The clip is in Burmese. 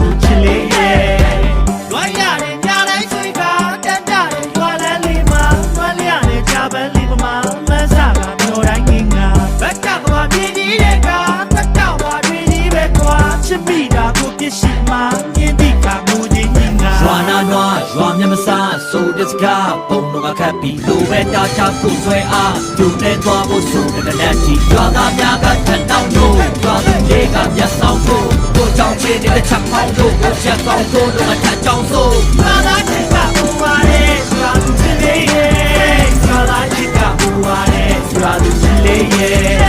သူချစ်လေးရဲ့လွမ်းရတယ်ညာတိုင်းစိတ်ကတန်တာတယ်ရွာလန်းလေးမှာလွမ်းလျရတယ်ချပန်းလေးမှာမဆာကမျိုးတိုင်းငင်ငါဘက်ကကဘာပြင်းကြီးတဲ့ကသက်တော့ပါတွင်ကြီးပဲကွာချစ်မိတာကိုပြစ်ရှိမှမြင်တိကမူကြီးငင်ငါရွာနာနွားရွာမျက်မစားဆိုတဲ့စကားပုံတော့ကခတ်ပြီးလိုပဲတာချကိုဆွဲအားဒုနဲ့သွားဖို့ဆိုတဲ့လက်ကြီးရွာသားများကထတောင်းလို့ရွာသူလေးကမျက်စောင်းဖို့ကိုကြောင်ချစ်တဲ့ချက်ပေါင်းလို့ကိုချက်ကောင်းလို့တော့ထကြောင်ဆိုရွာသားချစ်ကဘူပါရဲ့ရွာသူချစ်လေးရဲ့ရွာသားချစ်ကဘူပါရဲ့ရွာသူချစ်လေးရဲ့